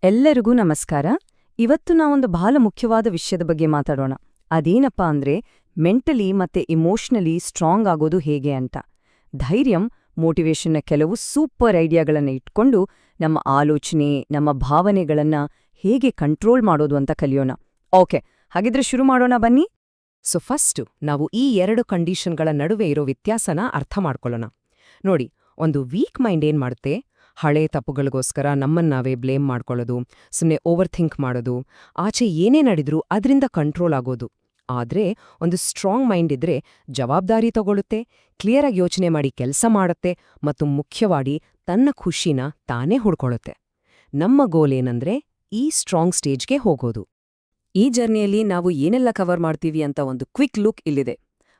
ಎಲ್ಲರಿಗೂ ನಮಸ್ಕಾರ. ಇವತ್ತು ನಾವೊಂದು ಬಹಳ ಮುಖ್ಯವಾದ ವಿಷಯದ ಬಗ್ಗೆ ಮಾತಾಡೋಣ. ಅದೇನಪ್ಪಾ ಅಂದ್ರೆ ಮೆಂಟಲಿ ಮತ್ತೆ ಇಮೋಷನಲಿ ಸ್ಟ್ರಾಂಗ್ ಆಗೋದು ಹೇಗೆ ಅಂತ. ಧೈರ್ಯಂ, ಮೋಟಿವೇಶನ್ನ ಕೆಲವು ಸೂಪರ್ ಐಡಿಯಾಗಳನ್ನ ಇಟ್ಕೊಂಡು ನಮ್ಮ ಆಲೋಚನೆ, ನಮ್ಮ ಭಾವನೆಗಳನ್ನ ಹೇಗೆ ಕಂಟ್ರೋಲ್ ಮಾಡೋದು ಅಂತ ಕಲಿಯೋಣ. ಓಕೆ, ಹಾಗಿದ್ರೆ ಶುರು ಮಾಡೋಣ ಬನ್ನಿ. ಫಸ್ಟು ನಾವು ಈ ಎರಡು ಕಂಡೀಷನ್ಗಳ ನಡುವೆ ಇರೋ ವ್ಯತ್ಯಾಸನ ಅರ್ಥ ಮಾಡ್ಕೊಳ್ಳೋಣ. ನೋಡಿ, ಒಂದು ವೀಕ್ ಮೈಂಡ್ ಏನ್ ಮಾಡುತ್ತೆ, ಹಳೆ ತಪ್ಪುಗಳಿಗೋಸ್ಕರ ನಮ್ಮನ್ನಾವೇ ಬ್ಲೇಮ್ ಮಾಡ್ಕೊಳ್ಳೋದು, ಸುಮ್ಮನೆ ಓವರ್ ಥಿಂಕ್ ಮಾಡೋದು, ಆಚೆ ಏನೇ ನಡೆದ್ರೂ ಅದರಿಂದ ಕಂಟ್ರೋಲ್ ಆಗೋದು. ಆದ್ರೆ ಒಂದು ಸ್ಟ್ರಾಂಗ್ ಮೈಂಡ್ ಇದ್ರೆ ಜವಾಬ್ದಾರಿ ತಗೊಳುತ್ತೆ, ಕ್ಲಿಯರಾಗಿ ಯೋಚನೆ ಮಾಡಿ ಕೆಲಸ ಮಾಡುತ್ತೆ ಮತ್ತು ಮುಖ್ಯವಾಗಿ ತನ್ನ ಖುಷಿನ ತಾನೇ ಹುಡ್ಕೊಳ್ಳುತ್ತೆ. ನಮ್ಮ ಗೋಲ್ ಏನಂದ್ರೆ ಈ ಸ್ಟ್ರಾಂಗ್ ಸ್ಟೇಜ್ಗೆ ಹೋಗೋದು. ಈ ಜರ್ನಿಯಲ್ಲಿ ನಾವು ಏನೆಲ್ಲ ಕವರ್ ಮಾಡ್ತೀವಿ ಅಂತ ಒಂದು ಕ್ವಿಕ್ ಲುಕ್ ಇಲ್ಲಿದೆ.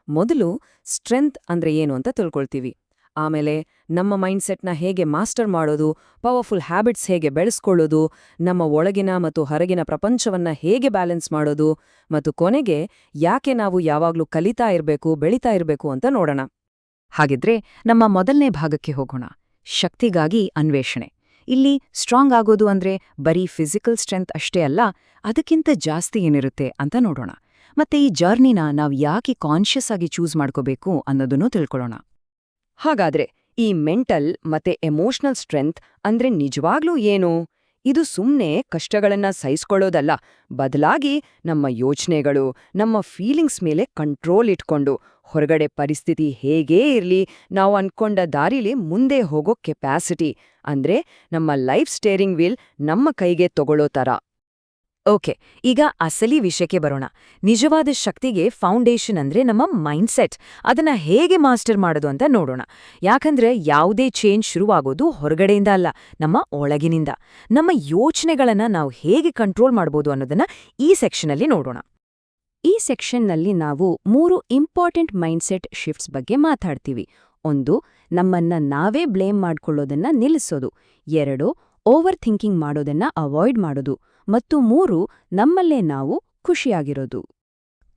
ಮೊದಲು ಸ್ಟ್ರೆಂತ್ ಅಂದ್ರೆ ಏನು ಅಂತ ತಿಳ್ಕೊಳ್ತೀವಿ. ಆಮೇಲೆ ನಮ್ಮ ಮೈಂಡ್ಸೆಟ್ನ ಹೇಗೆ ಮಾಸ್ಟರ್ ಮಾಡೋದು, ಪವರ್ಫುಲ್ ಹ್ಯಾಬಿಟ್ಸ್ ಹೇಗೆ ಬೆಳೆಸ್ಕೊಳ್ಳೋದು, ನಮ್ಮ ಒಳಗಿನ ಮತ್ತು ಹೊರಗಿನ ಪ್ರಪಂಚವನ್ನ ಹೇಗೆ ಬ್ಯಾಲೆನ್ಸ್ ಮಾಡೋದು, ಮತ್ತು ಕೊನೆಗೆ ಯಾಕೆ ನಾವು ಯಾವಾಗ್ಲೂ ಕಲಿತಾ ಇರಬೇಕು, ಬೆಳೀತಾ ಇರಬೇಕು ಅಂತ ನೋಡೋಣ. ಹಾಗಿದ್ರೆ ನಮ್ಮ ಮೊದಲನೇ ಭಾಗಕ್ಕೆ ಹೋಗೋಣ, ಶಕ್ತಿಗಾಗಿ ಅನ್ವೇಷಣೆ. ಇಲ್ಲಿ ಸ್ಟ್ರಾಂಗ್ ಆಗೋದು ಅಂದ್ರೆ ಬರೀ ಫಿಸಿಕಲ್ ಸ್ಟ್ರೆಂತ್ ಅಷ್ಟೇ ಅಲ್ಲ, ಅದಕ್ಕಿಂತ ಜಾಸ್ತಿ ಏನಿರುತ್ತೆ ಅಂತ ನೋಡೋಣ. ಮತ್ತೆ ಈ ಜರ್ನಿನ ನಾವು ಯಾಕೆ ಕಾನ್ಷಿಯಸ್ ಆಗಿ ಚೂಸ್ ಮಾಡ್ಕೋಬೇಕು ಅನ್ನೋದನ್ನು ತಿಳ್ಕೊಳ್ಳೋಣ. ಹಾಗಾದ್ರೆ ಈ ಮೆಂಟಲ್ ಮತ್ತೆ ಎಮೋಷನಲ್ ಸ್ಟ್ರೆಂತ್ ಅಂದ್ರೆ ನಿಜವಾಗ್ಲೂ ಏನು? ಇದು ಸುಮ್ನೆ ಕಷ್ಟಗಳನ್ನ ಸಹಿಸ್ಕೊಳ್ಳೋದಲ್ಲ, ಬದಲಾಗಿ ನಮ್ಮ ಯೋಚನೆಗಳು, ನಮ್ಮ ಫೀಲಿಂಗ್ಸ್ ಮೇಲೆ ಕಂಟ್ರೋಲ್ ಇಟ್ಕೊಂಡು ಹೊರಗಡೆ ಪರಿಸ್ಥಿತಿ ಹೇಗೇ ಇರ್ಲಿ ನಾವು ಅನ್ಕೊಂಡ ದಾರಿಲಿ ಮುಂದೆ ಹೋಗೋ ಕೆಪಾಸಿಟಿ, ಅಂದ್ರೆ ನಮ್ಮ ಲೈಫ್ ಸ್ಟೇರಿಂಗ್ ವೀಲ್ ನಮ್ಮ ಕೈಗೆ ತಗೊಳ್ಳೋ ಥರ. ಓಕೆ, ಈಗ ಅಸಲಿ ವಿಷಯಕ್ಕೆ ಬರೋಣ. ನಿಜವಾದ ಶಕ್ತಿಗೆ ಫೌಂಡೇಶನ್ ಅಂದ್ರೆ ನಮ್ಮ ಮೈಂಡ್ಸೆಟ್. ಅದನ್ನ ಹೇಗೆ ಮಾಸ್ಟರ್ ಮಾಡೋದು ಅಂತ ನೋಡೋಣ. ಯಾಕಂದ್ರೆ ಯಾವುದೇ ಚೇಂಜ್ ಶುರುವಾಗೋದು ಹೊರಗಡೆಯಿಂದ ಅಲ್ಲ, ನಮ್ಮ ಒಳಗಿನಿಂದ. ನಮ್ಮ ಯೋಚನೆಗಳನ್ನ ನಾವು ಹೇಗೆ ಕಂಟ್ರೋಲ್ ಮಾಡ್ಬೋದು ಅನ್ನೋದನ್ನ ಈ ಸೆಕ್ಷನಲ್ಲಿ ನೋಡೋಣ. ಈ ಸೆಕ್ಷನ್ನಲ್ಲಿ ನಾವು 3 ಇಂಪಾರ್ಟೆಂಟ್ ಮೈಂಡ್ಸೆಟ್ ಶಿಫ್ಟ್ಸ್ ಬಗ್ಗೆ ಮಾತಾಡ್ತೀವಿ. 1, ನಮ್ಮನ್ನ ನಾವೇ ಬ್ಲೇಮ್ ಮಾಡ್ಕೊಳ್ಳೋದನ್ನ ನಿಲ್ಲಿಸೋದು. 2, ಓವರ್ ಥಿಂಕಿಂಗ್ ಮಾಡೋದನ್ನ ಅವಾಯ್ಡ್ ಮಾಡೋದು. ಮತ್ತು 3, ನಮ್ಮಲ್ಲೇ ನಾವು ಖುಷಿಯಾಗಿರೋದು.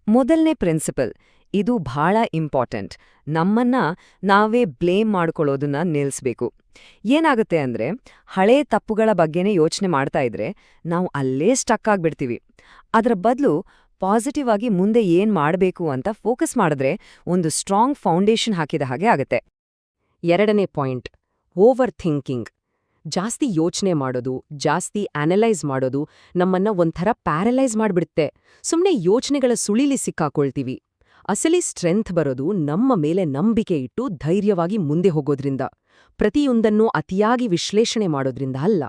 ಮೊದಲನೇ ಪ್ರಿನ್ಸಿಪಲ್, ಇದು ಬಹಳ ಇಂಪಾರ್ಟೆಂಟ್. ನಮ್ಮನ್ನ ನಾವೇ ಬ್ಲೇಮ್ ಮಾಡ್ಕೊಳ್ಳೋದನ್ನ ನಿಲ್ಲಿಸ್ಬೇಕು. ಏನಾಗುತ್ತೆ ಅಂದ್ರೆ, ಹಳೇ ತಪ್ಪುಗಳ ಬಗ್ಗೆನೇ ಯೋಚನೆ ಮಾಡ್ತಾ ಇದ್ರೆ ನಾವು ಅಲ್ಲೇ ಸ್ಟಕ್ ಆಗ್ಬಿಡ್ತೀವಿ. ಅದರ ಬದಲು ಪಾಸಿಟಿವ್ ಆಗಿ ಮುಂದೆ ಏನ್ ಮಾಡಬೇಕು ಅಂತ ಫೋಕಸ್ ಮಾಡಿದ್ರೆ ಒಂದು ಸ್ಟ್ರಾಂಗ್ ಫೌಂಡೇಶನ್ ಹಾಕಿದ ಹಾಗೆ ಆಗತ್ತೆ. ಎರಡನೇ ಪಾಯಿಂಟ್, ಓವರ್ ಥಿಂಕಿಂಗ್. ಜಾಸ್ತಿ ಯೋಚನೆ ಮಾಡೋದು, ಜಾಸ್ತಿ ಅನಲೈಸ್ ಮಾಡೋದು ನಮ್ಮನ್ನ ಒಂಥರ ಪ್ಯಾರಲೈಸ್ ಮಾಡ್ಬಿಡುತ್ತೆ. ಸುಮ್ನೆ ಯೋಚನೆಗಳ ಸುಳಿಲಿ ಸಿಕ್ಕಾಕೊಳ್ತೀವಿ. ಅಸಲಿ ಸ್ಟ್ರೆಂತ್ ಬರೋದು ನಮ್ಮ ಮೇಲೆ ನಂಬಿಕೆ ಇಟ್ಟು ಧೈರ್ಯವಾಗಿ ಮುಂದೆ ಹೋಗೋದ್ರಿಂದ, ಪ್ರತಿಯೊಂದನ್ನೂ ಅತಿಯಾಗಿ ವಿಶ್ಲೇಷಣೆ ಮಾಡೋದ್ರಿಂದ ಅಲ್ಲ.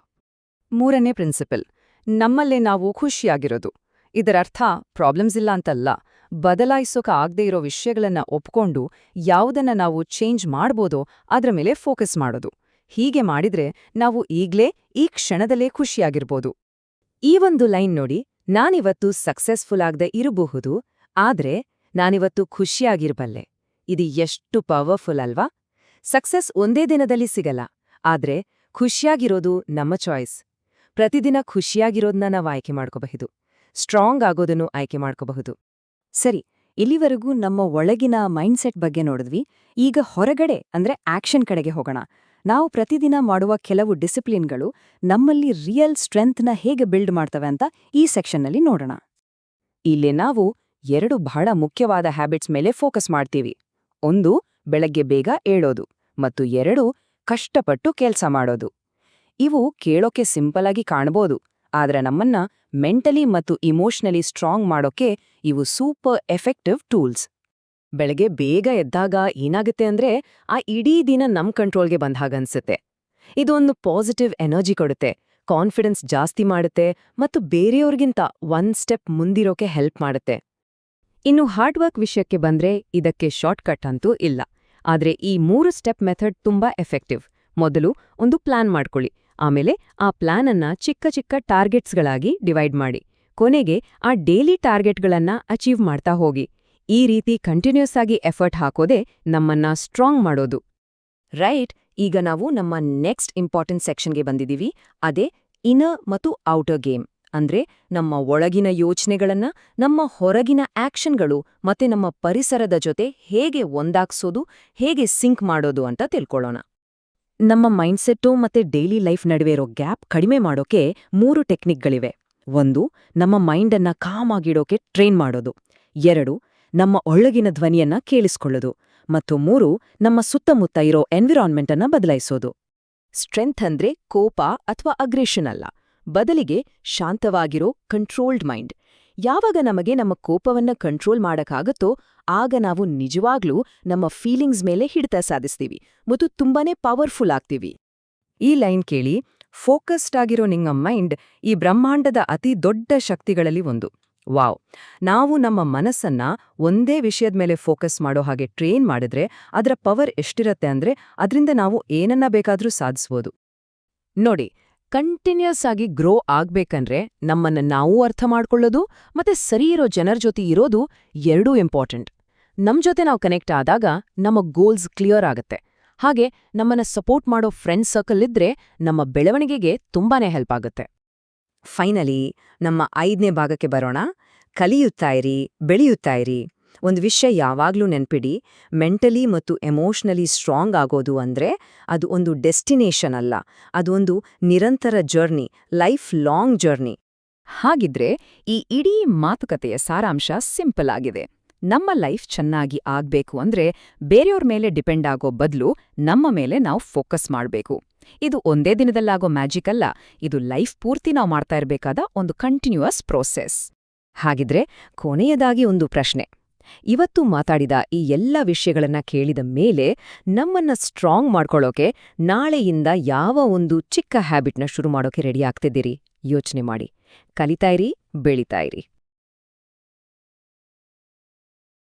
ಮೂರನೇ ಪ್ರಿನ್ಸಿಪಲ್, ನಮ್ಮಲ್ಲೇ ನಾವು ಖುಷಿಯಾಗಿರೋದು. ಇದರರ್ಥ ಪ್ರಾಬ್ಲಮ್ಸ್ ಇಲ್ಲ ಅಂತಲ್ಲ, ಬದಲಾಯಿಸೋಕಾಗ್ದೇ ಇರೋ ವಿಷಯಗಳನ್ನ ಒಪ್ಕೊಂಡು ಯಾವುದನ್ನ ನಾವು ಚೇಂಜ್ ಮಾಡ್ಬೋದೋ ಅದ್ರ ಮೇಲೆ ಫೋಕಸ್ ಮಾಡೋದು. ಹೀಗೆ ಮಾಡಿದ್ರೆ ನಾವು ಈಗ್ಲೇ ಈ ಕ್ಷಣದಲ್ಲೇ ಖುಷಿಯಾಗಿರ್ಬೋದು. ಈ ಒಂದು ಲೈನ್ ನೋಡಿ, ನಾನಿವತ್ತು ಸಕ್ಸಸ್ಫುಲ್ ಆಗದೆ ಇರಬಹುದು, ಆದ್ರೆ ನಾನಿವತ್ತು ಖುಷಿಯಾಗಿರ್ಬಲ್ಲೆ. ಇದು ಎಷ್ಟು ಪವರ್ಫುಲ್ ಅಲ್ವಾ? ಸಕ್ಸಸ್ ಒಂದೇ ದಿನದಲ್ಲಿ ಸಿಗಲ್ಲ, ಆದ್ರೆ ಖುಷಿಯಾಗಿರೋದು ನಮ್ಮ ಚಾಯ್ಸ್. ಪ್ರತಿದಿನ ಖುಷಿಯಾಗಿರೋದನ್ನ ನಾವು ಆಯ್ಕೆ ಮಾಡ್ಕೋಬಹುದು, ಸ್ಟ್ರಾಂಗ್ ಆಗೋದನ್ನು ಆಯ್ಕೆ ಮಾಡ್ಕೋಬಹುದು. ಸರಿ, ಇಲ್ಲಿವರೆಗೂ ನಮ್ಮ ಒಳಗಿನ ಮೈಂಡ್ಸೆಟ್ ಬಗ್ಗೆ ನೋಡಿದ್ವಿ. ಈಗ ಹೊರಗಡೆ ಅಂದ್ರೆ ಆಕ್ಷನ್ ಕಡೆಗೆ ಹೋಗೋಣ. ನಾವು ಪ್ರತಿದಿನ ಮಾಡುವ ಕೆಲವು ಡಿಸಿಪ್ಲಿನ್ಗಳು ನಮ್ಮಲ್ಲಿ ರಿಯಲ್ ಸ್ಟ್ರೆಂತ್ನ ಹೇಗೆ ಬಿಲ್ಡ್ ಮಾಡ್ತವೆ ಅಂತ ಈ ಸೆಕ್ಷನ್ನಲ್ಲಿ ನೋಡೋಣ. ಇಲ್ಲಿ ನಾವು 2 ಬಹಳ ಮುಖ್ಯವಾದ ಹ್ಯಾಬಿಟ್ಸ್ ಮೇಲೆ ಫೋಕಸ್ ಮಾಡ್ತೀವಿ. 1, ಬೆಳಗ್ಗೆ ಬೇಗ ಏಳೋದು, ಮತ್ತು 2, ಕಷ್ಟಪಟ್ಟು ಕೆಲ್ಸ ಮಾಡೋದು. ಇವು ಕೇಳೋಕೆ ಸಿಂಪಲ್ ಆಗಿ ಕಾಣ್ಬೋದು, ಆದ್ರೆ ನಮ್ಮನ್ನ ಮೆಂಟಲಿ ಮತ್ತು ಇಮೋಷನಲಿ ಸ್ಟ್ರಾಂಗ್ ಮಾಡೋಕೆ ಇವು ಸೂಪರ್ ಎಫೆಕ್ಟಿವ್ ಟೂಲ್ಸ್. ಬೆಳಗ್ಗೆ ಬೇಗ ಎದ್ದಾಗ ಏನಾಗುತ್ತೆ ಅಂದ್ರೆ ಆ ಇಡೀ ದಿನ ನಮ್ ಕಂಟ್ರೋಲ್ಗೆ ಬಂದ ಹಾಗನ್ಸುತ್ತೆ. ಇದು ಒಂದು ಪಾಸಿಟಿವ್ ಎನರ್ಜಿ ಕೊಡುತ್ತೆ, ಕಾನ್ಫಿಡೆನ್ಸ್ ಜಾಸ್ತಿ ಮಾಡುತ್ತೆ ಮತ್ತು ಬೇರೆಯವ್ರಿಗಿಂತ 1 ಸ್ಟೆಪ್ ಮುಂದಿರೋಕೆ ಹೆಲ್ಪ್ ಮಾಡುತ್ತೆ. ಇನ್ನು ಹಾರ್ಡ್ ವರ್ಕ್ ವಿಷಯಕ್ಕೆ ಬಂದ್ರೆ ಇದಕ್ಕೆ ಶಾರ್ಟ್ಕಟ್ ಅಂತೂ ಇಲ್ಲ, ಆದ್ರೆ ಈ 3 ಸ್ಟೆಪ್ ಮೆಥಡ್ ತುಂಬಾ ಎಫೆಕ್ಟಿವ್. ಮೊದಲು ಒಂದು ಪ್ಲಾನ್ ಮಾಡ್ಕೊಳ್ಳಿ, ಆಮೇಲೆ ಆ ಪ್ಲಾನ್ ಅನ್ನ ಚಿಕ್ಕ ಚಿಕ್ಕ ಟಾರ್ಗೆಟ್ಸ್ಗಳಾಗಿ ಡಿವೈಡ್ ಮಾಡಿ, ಕೊನೆಗೆ ಆ ಡೈಲಿ ಟಾರ್ಗೆಟ್ಗಳನ್ನ ಅಚೀವ್ ಮಾಡ್ತಾ ಹೋಗಿ. ಈ ರೀತಿ ಕಂಟಿನ್ಯೂಸ್ ಆಗಿ ಎಫರ್ಟ್ ಹಾಕೋದೇ ನಮ್ಮನ್ನ ಸ್ಟ್ರಾಂಗ್ ಮಾಡೋದು. ರೈಟ್, ಈಗ ನಾವು ನಮ್ಮ ನೆಕ್ಸ್ಟ್ ಇಂಪಾರ್ಟೆಂಟ್ ಸೆಕ್ಷನ್ಗೆ ಬಂದಿದ್ದೀವಿ. ಅದೇ ಇನ್ನರ್ ಮತ್ತು ಔಟರ್ ಗೇಮ್. ಅಂದ್ರೆ ನಮ್ಮ ಒಳಗಿನ ಯೋಚನೆಗಳನ್ನ ನಮ್ಮ ಹೊರಗಿನ ಆಕ್ಷನ್ಗಳು ಮತ್ತೆ ನಮ್ಮ ಪರಿಸರದ ಜೊತೆ ಹೇಗೆ ಒಂದಾಗ್ಸೋದು, ಹೇಗೆ ಸಿಂಕ್ ಮಾಡೋದು ಅಂತ ತಿಳ್ಕೊಳ್ಳೋಣ. ನಮ್ಮ ಮೈಂಡ್ಸೆಟ್ಟು ಮತ್ತೆ ಡೈಲಿ ಲೈಫ್ ನಡುವೆ ಇರೋ ಗ್ಯಾಪ್ ಕಡಿಮೆ ಮಾಡೋಕೆ 3 ಟೆಕ್ನಿಕ್ಗಳಿವೆ. 1, ನಮ್ಮ ಮೈಂಡನ್ನ ಕಾಮ್ ಆಗಿಡೋಕೆ ಟ್ರೈನ್ ಮಾಡೋದು. 2, ನಮ್ಮ ಒಳಗಿನ ಧ್ವನಿಯನ್ನ ಕೇಳಿಸ್ಕೊಳ್ಳೋದು. ಮತ್ತು 3, ನಮ್ಮ ಸುತ್ತಮುತ್ತ ಇರೋ ಎನ್ವಿರಾನ್ಮೆಂಟನ್ನ ಬದಲಾಯಿಸೋದು. ಸ್ಟ್ರೆಂಥ್ ಅಂದ್ರೆ ಕೋಪ ಅಥವಾ ಅಗ್ರೆಷನ್ ಅಲ್ಲ, ಬದಲಿಗೆ ಶಾಂತವಾಗಿರೋ ಕಂಟ್ರೋಲ್ಡ್ ಮೈಂಡ್. ಯಾವಾಗ ನಮಗೆ ನಮ್ಮ ಕೋಪವನ್ನ ಕಂಟ್ರೋಲ್ ಮಾಡಕ್ಕಾಗತ್ತೋ ಆಗ ನಾವು ನಿಜವಾಗ್ಲೂ ನಮ್ಮ ಫೀಲಿಂಗ್ಸ್ ಮೇಲೆ ಹಿಡಿತ ಸಾಧಿಸ್ತೀವಿ ಮತ್ತು ತುಂಬಾನೇ ಪವರ್ಫುಲ್ ಆಗ್ತೀವಿ. ಈ ಲೈನ್ ಕೇಳಿ, ಫೋಕಸ್ಡ್ ಆಗಿರೋ ನಿಮ್ಮ ಮೈಂಡ್ ಈ ಬ್ರಹ್ಮಾಂಡದ ಅತಿ ದೊಡ್ಡ ಶಕ್ತಿಗಳಲ್ಲಿ ಒಂದು. ವಾವ್! ನಾವು ನಮ್ಮ ಮನಸ್ಸನ್ನ ಒಂದೇ ವಿಷಯದ ಮೇಲೆ ಫೋಕಸ್ ಮಾಡೋ ಹಾಗೆ ಟ್ರೈನ್ ಮಾಡಿದ್ರೆ ಅದರ ಪವರ್ ಎಷ್ಟಿರತ್ತೆ ಅಂದ್ರೆ ಅದರಿಂದ ನಾವು ಏನನ್ನ ಬೇಕಾದ್ರೂ ಸಾಧಿಸ್ಬೋದು. ನೋಡಿ, ಕಂಟಿನ್ಯೂಸ್ ಆಗಿ ಗ್ರೋ ಆಗ್ಬೇಕಂದ್ರೆ ನಮ್ಮನ್ನ ನಾವು ಅರ್ಥ ಮಾಡ್ಕೊಳ್ಳೋದು ಮತ್ತೆ ಸರಿ ಇರೋ ಜನರ ಜೊತೆ ಇರೋದು ಎರಡೂ ಇಂಪಾರ್ಟೆಂಟ್. ನಮ್ ಜೊತೆ ನಾವು ಕನೆಕ್ಟ್ ಆದಾಗ ನಮ್ಮ ಗೋಲ್ಸ್ ಕ್ಲಿಯರ್ ಆಗತ್ತೆ. ಹಾಗೆ ನಮ್ಮನ್ನ ಸಪೋರ್ಟ್ ಮಾಡೋ ಫ್ರೆಂಡ್ ಸರ್ಕಲ್ ಇದ್ರೆ ನಮ್ಮ ಬೆಳವಣಿಗೆಗೆ ತುಂಬಾನೇ ಹೆಲ್ಪ್ ಆಗುತ್ತೆ. ಫೈನಲಿ ನಮ್ಮ 5ನೇ ಭಾಗಕ್ಕೆ ಬರೋಣ. ಕಲಿಯುತ್ತಾ ಇರಿ, ಬೆಳೆಯುತ್ತಾ ಇರಿ. ಒಂದು ವಿಷಯ ಯಾವಾಗ್ಲೂ ನೆನ್ಪಿಡಿ, ಮೆಂಟಲಿ ಮತ್ತು ಎಮೋಷನಲಿ ಸ್ಟ್ರಾಂಗ್ ಆಗೋದು ಅಂದ್ರೆ ಅದು ಒಂದು ಡೆಸ್ಟಿನೇಷನ್ ಅಲ್ಲ, ಅದು ಒಂದು ನಿರಂತರ ಜರ್ನಿ, ಲೈಫ್ ಲಾಂಗ್ ಜರ್ನಿ. ಹಾಗಿದ್ರೆ ಈ ಇಡೀ ಮಾತುಕತೆಯ ಸಾರಾಂಶ ಸಿಂಪಲ್ ಆಗಿದೆ. ನಮ್ಮ ಲೈಫ್ ಚೆನ್ನಾಗಿ ಆಗ್ಬೇಕು ಅಂದ್ರೆ ಬೇರೆಯವ್ರ ಮೇಲೆ ಡಿಪೆಂಡ್ ಆಗೋ ಬದಲು ನಮ್ಮ ಮೇಲೆ ನಾವು ಫೋಕಸ್ ಮಾಡಬೇಕು. ಇದು ಒಂದೇ ದಿನದಲ್ಲಾಗೋ ಮ್ಯಾಜಿಕ್ ಅಲ್ಲ, ಇದು ಲೈಫ್ ಪೂರ್ತಿ ನಾವು ಮಾಡ್ತಾ ಇರಬೇಕಾದ ಒಂದು ಕಂಟಿನ್ಯೂಯಸ್ ಪ್ರೋಸೆಸ್. ಹಾಗಿದ್ರೆ ಕೊನೆಯದಾಗಿ ಒಂದು ಪ್ರಶ್ನೆ. ಇವತ್ತು ಮಾತಾಡಿದ ಈ ಎಲ್ಲ ವಿಷಯಗಳನ್ನ ಕೇಳಿದ ಮೇಲೆ ನಮ್ಮನ್ನ ಸ್ಟ್ರಾಂಗ್ ಮಾಡ್ಕೊಳ್ಳೋಕೆ ನಾಳೆಯಿಂದ ಯಾವ ಒಂದು ಚಿಕ್ಕ ಹ್ಯಾಬಿಟ್ನ ಶುರು ಮಾಡೋಕೆ ರೆಡಿ ಆಗ್ತಿದ್ದೀರಿ? ಯೋಚನೆ ಮಾಡಿ. ಕಲಿತಾ ಇರಿ, ಬೆಳೀತಾ ಇರಿ.